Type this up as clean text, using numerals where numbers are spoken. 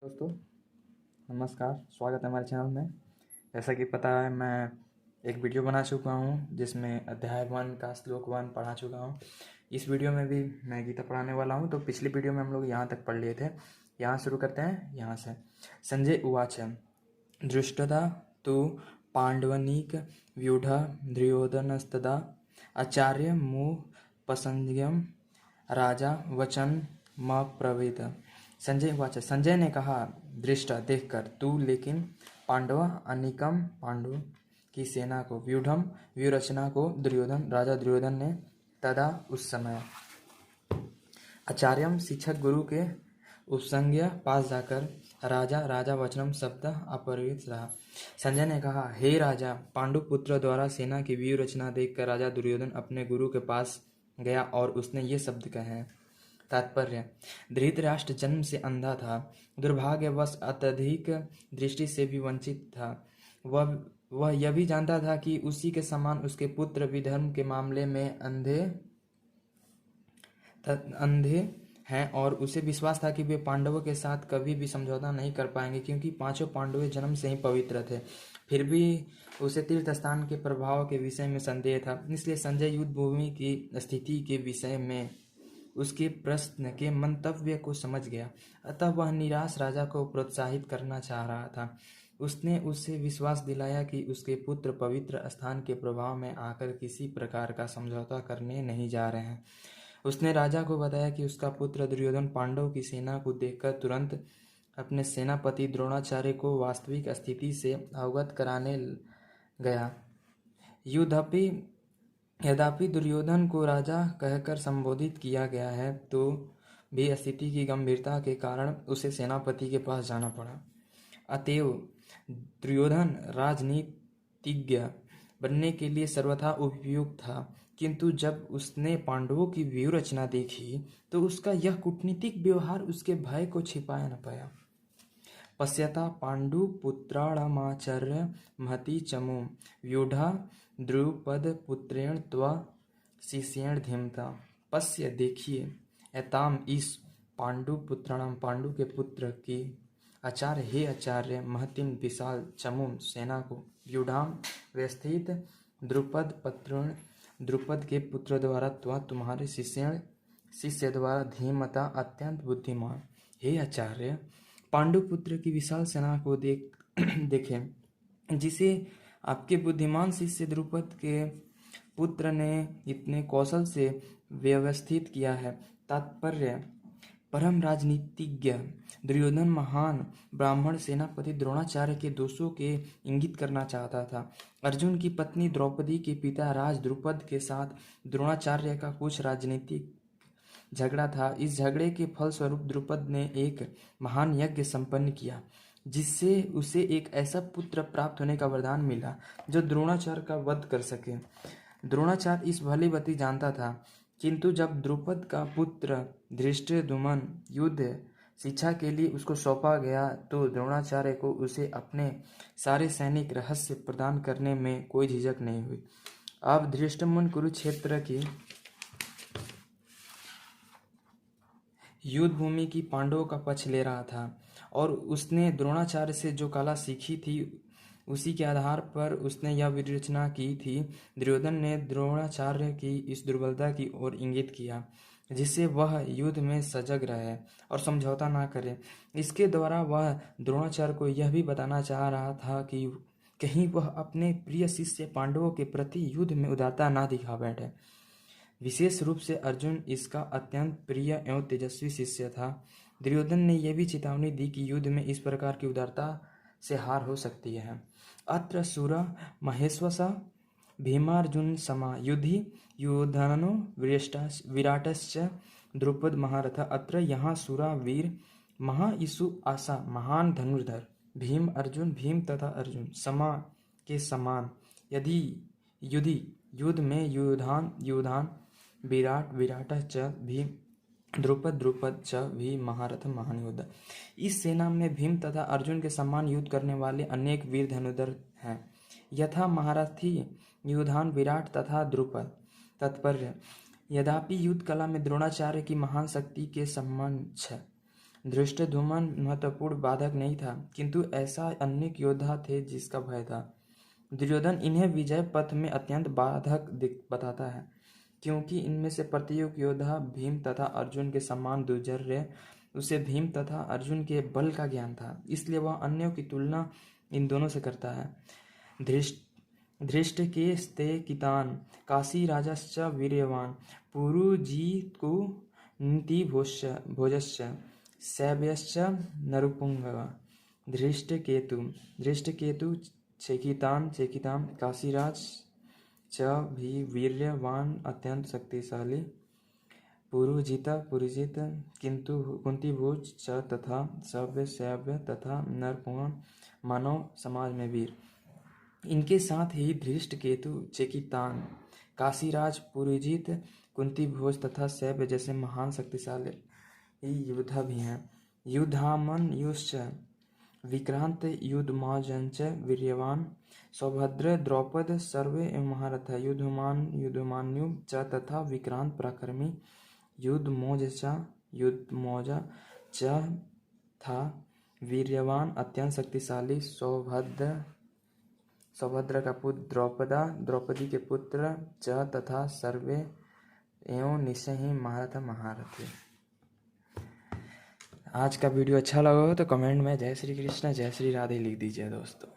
दोस्तों नमस्कार, स्वागत है हमारे चैनल में। जैसा कि पता है, मैं एक वीडियो बना चुका हूँ जिसमें अध्याय 1 का श्लोक 1 पढ़ा चुका हूँ। इस वीडियो में भी मैं गीता पढ़ाने वाला हूँ। तो पिछली वीडियो में हम लोग यहाँ तक पढ़ लिए थे। यहाँ शुरू करते हैं। यहाँ से संजय उवाच दृष्टदा तु पांडवनीक व्यूढ़ दुर्योधनस्तदा आचार्य मुपसंज्ञम राजा वचन म प्रवेद। संजय वाचा, संजय ने कहा, दृष्टा देखकर, तू लेकिन पांडव अनिकम पांडव की सेना को, व्यूढ़म व्यूरचना को, दुर्योधन राजा दुर्योधन ने, तदा उस समय, आचार्यम शिक्षक गुरु के उपसंज्ञ पास जाकर, राजा वचनम शब्द अपरित रहा। संजय ने कहा, हे राजा, पांडु पुत्र द्वारा सेना की व्यूह रचना देखकर राजा दुर्योधन अपने गुरु के पास गया और उसने ये शब्द कहे। तात्पर्य: धृतराष्ट्र जन्म से अंधा था, दुर्भाग्यवश अत्यधिक दृष्टि से भी वंचित था। वह यह भी जानता था कि उसी के समान उसके पुत्र भी धर्म के मामले में अंधे हैं और उसे विश्वास था कि वे पांडवों के साथ कभी भी समझौता नहीं कर पाएंगे, क्योंकि पांचों पांडव जन्म से ही पवित्र थे। फिर भी उसे तीर्थ स्थान के प्रभाव के विषय में संदेह था। इसलिए संजय युद्ध भूमि की स्थिति के विषय में उसके प्रश्न के मंतव्य को समझ गया। अतः वह निराश राजा को प्रोत्साहित करना चाह रहा था। उसने उसे विश्वास दिलाया कि उसके पुत्र पवित्र स्थान के प्रभाव में आकर किसी प्रकार का समझौता करने नहीं जा रहे हैं। उसने राजा को बताया कि उसका पुत्र दुर्योधन पांडव की सेना को देखकर तुरंत अपने सेनापति द्रोणाचार्य को वास्तविक स्थिति से अवगत कराने गया। यद्यपि दुर्योधन को राजा कहकर संबोधित किया गया है, तो भी स्थिति की गंभीरता के कारण उसे सेनापति के पास जाना पड़ा। अतएव दुर्योधन राजनीतिज्ञ बनने के लिए सर्वथा उपयुक्त था, किंतु जब उसने पांडवों की व्यूह रचना देखी तो उसका यह कूटनीतिक व्यवहार उसके भय को छिपा न पाया। पश्यता पांडुपुत्राणामाचार्य महती चमु व्यूढ़ा द्रुपदपुत्रेण त्वा शिष्येण धीमता। पश्य देखिए, एताम इस पांडुपुत्राणाम पांडु के पुत्र की, आचार्य हे आचार्य, महतिम विशाल चमुम सेना को, व्यूढ़ाम व्यवस्थित द्रुपद के पुत्र द्वारा, त्वा तुम्हारे शिष्य द्वारा, धीमता अत्यंत बुद्धिमान। हे आचार्य, पांडुपुत्र की विशाल सेना को देखें, जिसे आपके बुद्धिमान शिष्य द्रुपद के पुत्र ने इतने कौशल से व्यवस्थित किया है। तात्पर्य: परम राजनीतिज्ञ दुर्योधन महान ब्राह्मण सेनापति द्रोणाचार्य के दोषों के इंगित करना चाहता था। अर्जुन की पत्नी द्रौपदी के पिता राज द्रुपद के साथ द्रोणाचार्य का कुछ राजनीतिक झगड़ा था। इस झगड़े के फलस्वरूप द्रुपद ने एक महान यज्ञ संपन्न किया, जिससे उसे एक ऐसा पुत्र प्राप्त होने का वरदान मिला जो द्रोणाचार्य का वध कर सके। द्रोणाचार्य इस भली भांति जानता था, किंतु जब द्रुपद का पुत्र धृष्टद्युम्न युद्ध शिक्षा के लिए उसको सौंपा गया, तो द्रोणाचार्य को उसे अपने सारे सैनिक रहस्य प्रदान करने में कोई झिझक नहीं हुई। अब धृष्टद्युम्न कुरुक्षेत्र की युद्ध भूमि की पांडवों का पक्ष ले रहा था और उसने द्रोणाचार्य से जो कला सीखी थी, उसी के आधार पर उसने यह विरचना की थी। दुर्योधन ने द्रोणाचार्य की इस दुर्बलता की ओर इंगित किया, जिससे वह युद्ध में सजग रहे और समझौता ना करे। इसके द्वारा वह द्रोणाचार्य को यह भी बताना चाह रहा था कि कहीं वह अपने प्रिय शिष्य पांडवों के प्रति युद्ध में उदारता ना दिखा बैठे। विशेष रूप से अर्जुन इसका अत्यंत प्रिय एवं तेजस्वी शिष्य था। दुर्योधन ने यह भी चेतावनी दी कि युद्ध में इस प्रकार की उदारता से हार हो सकती है। अत्र सुर महेश्वसा भीमार्जुन समा युधि युधानो विराटश्च द्रुपद महारथ। अत्र यहाँ सुरा वीर महाइसु आशा महान धनुर्धर भीम अर्जुन, भीम तथा अर्जुन समा के समान, यदि युद्ध में युधान विराट च भीम द्रुपद च भी महारथ महान योद्धा। इस सेना में भीम तथा अर्जुन के समान युद्ध करने वाले अनेक वीर धनुर्धर हैं, यथा महारथी युधान, विराट तथा द्रुपद। तात्पर्य: यद्यपि युद्ध कला में द्रोणाचार्य की महान शक्ति के समान धृष्टद्युम्न महत्वपूर्ण बाधक नहीं था, किंतु ऐसा अनेक योद्धा थे जिसका भय था। दुर्योधन इन्हें विजय पथ में अत्यंत बाधक बताता है, क्योंकि इनमें से प्रत्येक योद्धा भीम तथा अर्जुन के समान दुर्जय। उसे भीम तथा अर्जुन के बल का ज्ञान था, इसलिए वह अन्यों की तुलना इन दोनों से करता है। धृष्टकेस्ते कितान काशी राजश्च वीर्यवान पुरुजीतु नीति भोजश्च सैव्यश्च नरुपुंगवा। धृष्टकेतु चेकितान काशीराज च भी वीर्यवान अत्यंत शक्तिशाली पुरुजित किंतु कुंतीभोज च तथा सैव्य तथा नरपुंग मानव समाज में वीर। इनके साथ ही धृष्टकेतु चेकितान काशीराज पुरुजित कुंतीभोज तथा सैव्य जैसे महान शक्तिशाली योद्धा भी हैं। युद्धामन्युश्च विक्रांत युद्धमाजंच वीर्यवान सौभद्र द्रौपद सर्वे महारथ युद्धमान्यु च तथा विक्रांत पराक्रमी युद्धमोजा च था वीर्यवान अत्यंत शक्तिशाली सौभद्र का पुत्र द्रौपदी के पुत्र च तथा सर्वे एवं निश्चय ही महारथी। आज का वीडियो अच्छा लगा हो तो कमेंट में जय श्री कृष्ण जय श्री राधे लिख दीजिए दोस्तों।